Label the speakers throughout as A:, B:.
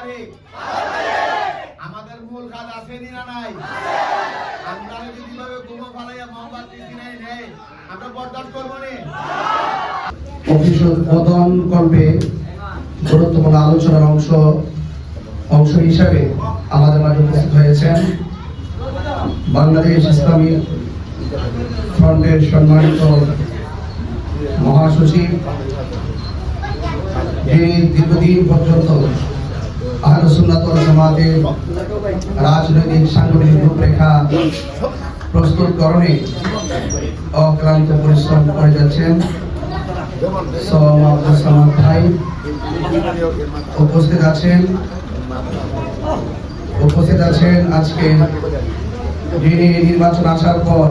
A: তারিখ আমাদের মূল কাজ আছে না নাই? আমরা যদি কিভাবে গুমো ফালাইয়া মোমবাতি কিনে নেই আমরা বরদাস্ত করব না।
B: অভিযোজন করবে গুরুত্বপূর্ণ আলোচনার অংশ হিসাবে আমাদের মাঝে উপস্থিত হয়েছেন বাংলাদেশ ইসলামী ফ্রন্টের সম্মানিত মহাসচিব, যিনি দীর্ঘদিন পর্যন্ত আহলে সুন্নাত ওয়াল জামাতের রাজনৈতিক সাংগঠনিক রূপরেখা প্রস্তুতকরণে অক্লান্ত পরিশ্রম করে যাচ্ছেন। ভাই উপস্থিত আছেন আজকে যিনি নির্বাচন আসার পর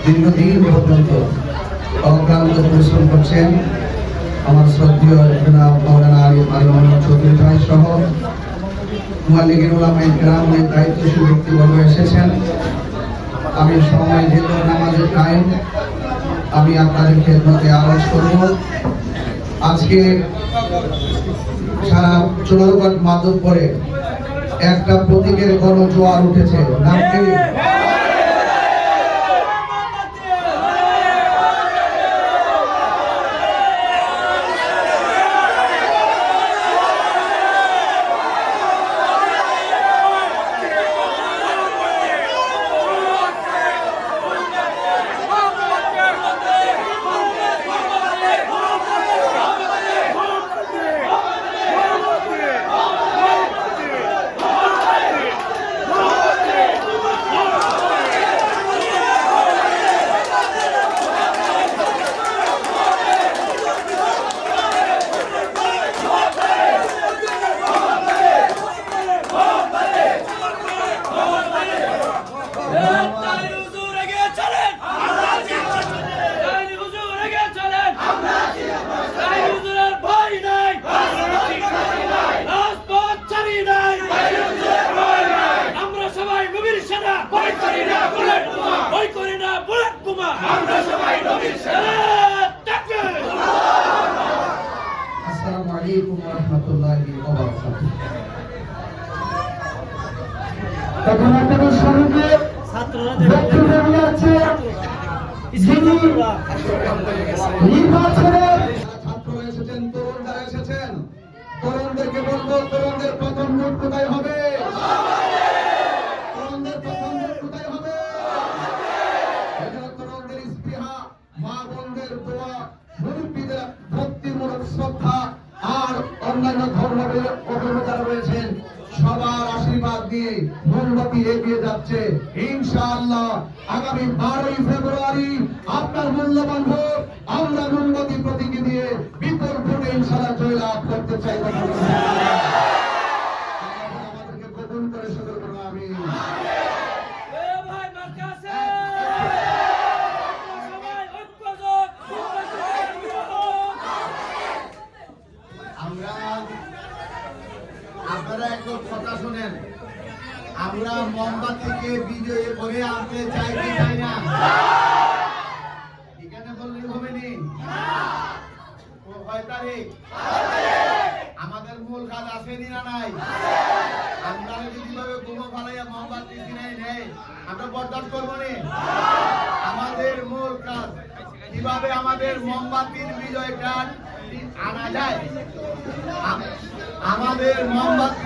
B: দীর্ঘদিন পর্যন্ত অক্লান্ত পরিশ্রম করছেন, আমার শ্রদ্ধেয় জনাব মাওলানা আলী মোহাম্মদ চৌধুরী ভাই সহ মুআল্লিমুল উলামায়ে কেরামের দায়িত্বশীল ব্যক্তিবর্গ এসেছেন। আমি সময় যেহেতু নামাজের টাইম, আমি আপনাদের খেদমতে আওয়াজ করব। আজকে সারা চোরারঘাট মাধবপুরে একটা প্রতীকের গণজোয়ার উঠেছে, নাম কি? আসসালামু আলাইকুম ওয়া রাহমাতুল্লাহি ওয়া বারাকাতুহু। এখন আপনাদের সামনে বক্তব্য আছে নির্বাচনে ছাত্ররা এসেছেন, তরুণরা এসেছেন। তরুণদেরকে বলবো, তরুণদের প্রথম ভোট কোথায় হবে? তরুণদের প্রথম ভোট কোথায় হবে? তরুণদের স্পৃহা, মা বোনদের দোয়া, মুরব্বীদের ভক্তিমূলক শ্রদ্ধা আর অন্যান্য ধর্মের অভিভাবক যারা রয়েছেন সবার আশীর্বাদ দিয়ে মোমবাতি এগিয়ে যাচ্ছে ইনশাআল্লাহ। আগামী 12ই ফেব্রুয়ারি আপনার মূল্যবান ভোট আমরা মোমবাতি প্রতীকী দিয়ে বিপুল ভোটে ইনশাআল্লাহ জয়লাভ করতে চাই। আমাদেরকে কবুল করে সকল করুন, আমিন।
A: আপনারা একটু কথা শুনেন, আমরা মোমবাতিকে বিজয়ী করে আনতে চাই কি চাই না? এখানে বললে হবে নি? কয় তারিখ আমাদের মূল কাজ আছে না নাই? আমরা যদি কিভাবে গুমো ফালাইয়া মোমবাতি কিনে নেই আমরা বরদাস্ত করব না। আমাদের মূল কাজ কিভাবে আমাদের মোমবাতির বিজয়টা আনা যায়। আমাদের মোমবাতি